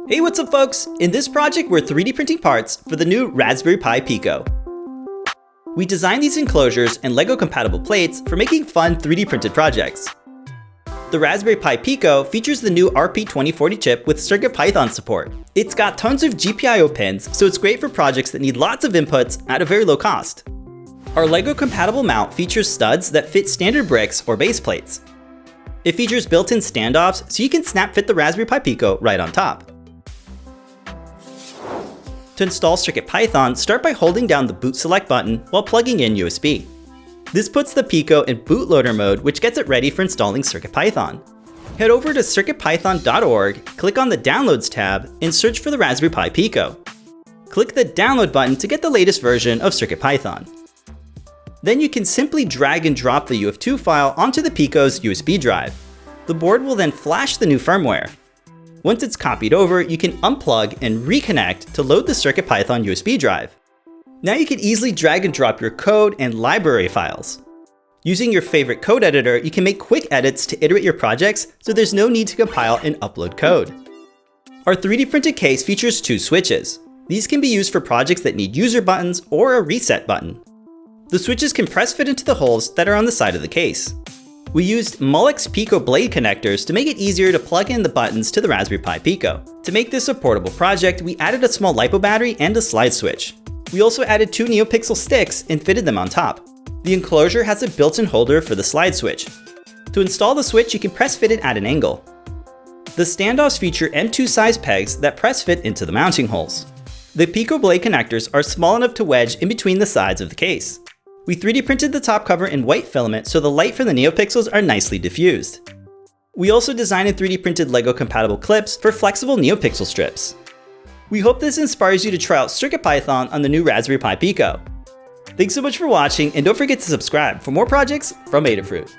Hey, what's up folks? In this project, we're 3D printing parts for the new Raspberry Pi Pico. We designed these enclosures and LEGO compatible plates for making fun 3D printed projects. The Raspberry Pi Pico features the new RP2040 chip with CircuitPython support. It's got tons of GPIO pins, so it's great for projects that need lots of inputs at a very low cost. Our LEGO compatible mount features studs that fit standard bricks or base plates. It features built-in standoffs so you can snap fit the Raspberry Pi Pico right on top. To install CircuitPython, start by holding down the boot select button while plugging in USB. This puts the Pico in bootloader mode, which gets it ready for installing CircuitPython. Head over to circuitpython.org, click on the Downloads tab, and search for the Raspberry Pi Pico. Click the Download button to get the latest version of CircuitPython. Then you can simply drag and drop the UF2 file onto the Pico's USB drive. The board will then flash the new firmware. Once it's copied over, you can unplug and reconnect to load the CircuitPython USB drive. Now you can easily drag and drop your code and library files. Using your favorite code editor, you can make quick edits to iterate your projects, so there's no need to compile and upload code. Our 3D printed case features 2 switches. These can be used for projects that need user buttons or a reset button. The switches can press fit into the holes that are on the side of the case. We used Molex Pico blade connectors to make it easier to plug in the buttons to the Raspberry Pi Pico. To make this a portable project, we added a small LiPo battery and a slide switch. We also added 2 NeoPixel sticks and fitted them on top. The enclosure has a built-in holder for the slide switch. To install the switch, you can press fit it at an angle. The standoffs feature M2 size pegs that press fit into the mounting holes. The Pico blade connectors are small enough to wedge in between the sides of the case. We 3D printed the top cover in white filament so the light from the NeoPixels are nicely diffused. We also designed and 3D printed LEGO compatible clips for flexible NeoPixel strips. We hope this inspires you to try out CircuitPython on the new Raspberry Pi Pico. Thanks so much for watching, and don't forget to subscribe for more projects from Adafruit.